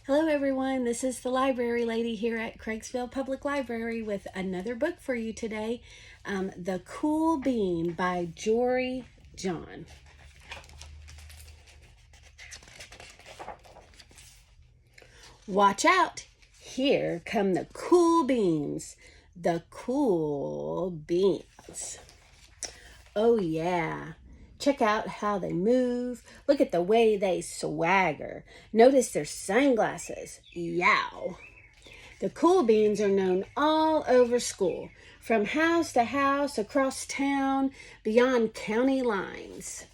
Hello everyone, this is the library lady here at Craigsville Public Library with another book for you today, The Cool Bean by Jory John. Watch out, here come the cool beans, the cool beans. Oh yeah. Check out how they move. Look at the way they swagger. Notice their sunglasses. Yow. The cool beans are known all over school, from house to house, across town, beyond county lines.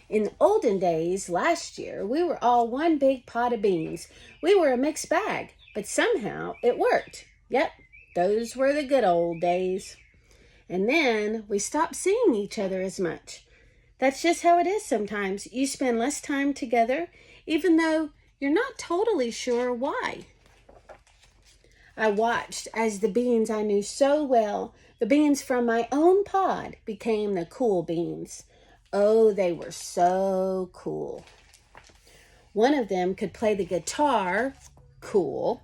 In the olden days, last year, we were all one big pot of beans. We were a mixed bag, but somehow it worked. Yep, those were the good old days. And then we stopped seeing each other as much. That's just how it is sometimes. You spend less time together, even though you're not totally sure why. I watched as the beans I knew so well, the beans from my own pod, became the cool beans. Oh, they were so cool. One of them could play the guitar, cool.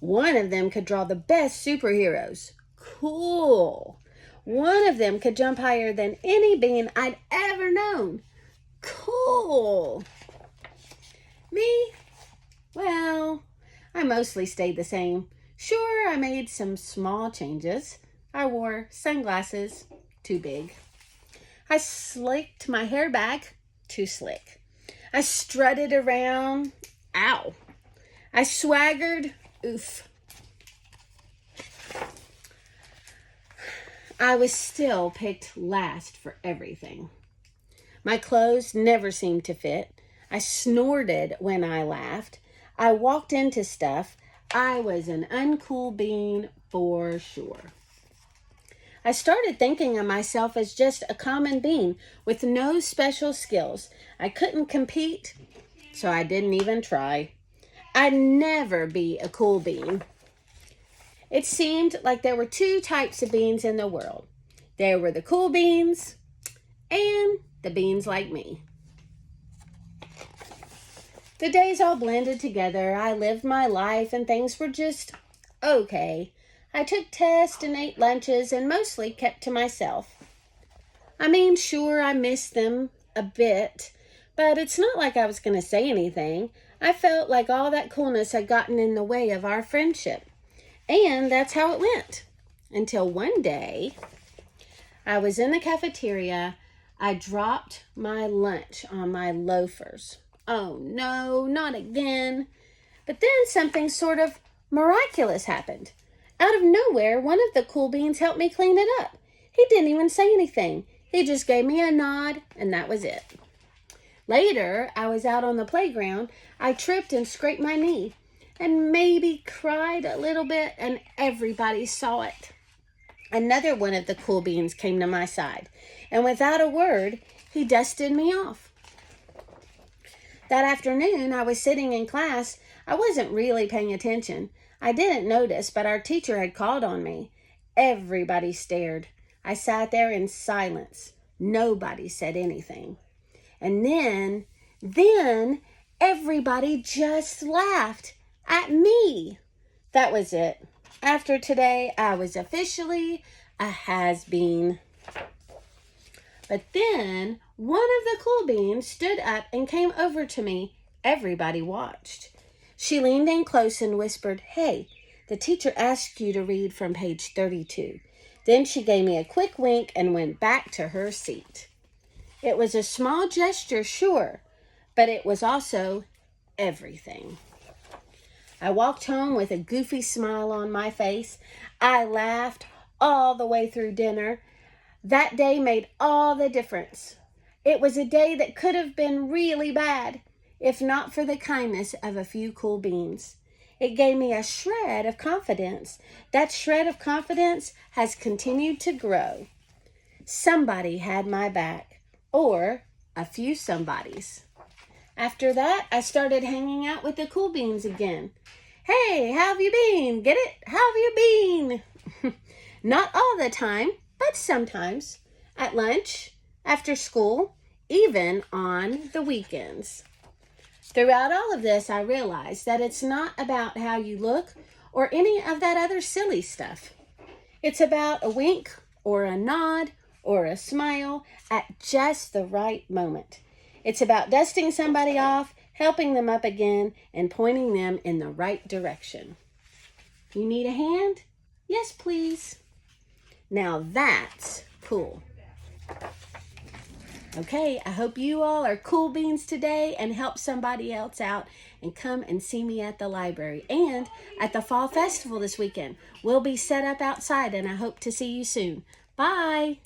One of them could draw the best superheroes, cool. One of them could jump higher than any bean I'd ever known. Cool. Me? Well, I mostly stayed the same. Sure, I made some small changes. I wore sunglasses, too big. I slicked my hair back, too slick. I strutted around, ow. I swaggered, oof. I was still picked last for everything. My clothes never seemed to fit. I snorted when I laughed. I walked into stuff. I was an uncool bean for sure. I started thinking of myself as just a common bean with no special skills. I couldn't compete, so I didn't even try. I'd never be a cool bean. It seemed like there were two types of beans in the world. There were the cool beans and the beans like me. The days all blended together. I lived my life and things were just okay. I took tests and ate lunches and mostly kept to myself. I mean, sure, I missed them a bit, but it's not like I was going to say anything. I felt like all that coolness had gotten in the way of our friendship. And that's how it went. Until one day, I was in the cafeteria. I dropped my lunch on my loafers. Oh no, not again. But then something sort of miraculous happened. Out of nowhere, one of the cool beans helped me clean it up. He didn't even say anything. He just gave me a nod, and that was it. Later, I was out on the playground. I tripped and scraped my knee. And maybe cried a little bit, and everybody saw it. Another one of the cool beans came to my side, and without a word, he dusted me off. That afternoon, I was sitting in class. I wasn't really paying attention. I didn't notice, but our teacher had called on me. Everybody stared. I sat there in silence. Nobody said anything. And then everybody just laughed. At me. That was it. After today, I was officially a has-been. But then one of the cool beans stood up and came over to me. Everybody watched. She leaned in close and whispered, "Hey, the teacher asked you to read from page 32. Then she gave me a quick wink and went back to her seat. It was a small gesture, sure, but it was also everything. I walked home with a goofy smile on my face. I laughed all the way through dinner. That day made all the difference. It was a day that could have been really bad, if not for the kindness of a few cool beans. It gave me a shred of confidence. That shred of confidence has continued to grow. Somebody had my back, or a few somebodies. After that, I started hanging out with the cool beans again. Hey, how have you been? Get it? How have you been? Not all the time, but sometimes. At lunch, after school, even on the weekends. Throughout all of this, I realized that it's not about how you look or any of that other silly stuff. It's about a wink or a nod or a smile at just the right moment. It's about dusting somebody off, helping them up again, and pointing them in the right direction. You need a hand? Yes, please. Now that's cool. Okay, I hope you all are cool beans today and help somebody else out and come and see me at the library and at the Fall Festival this weekend. We'll be set up outside and I hope to see you soon. Bye.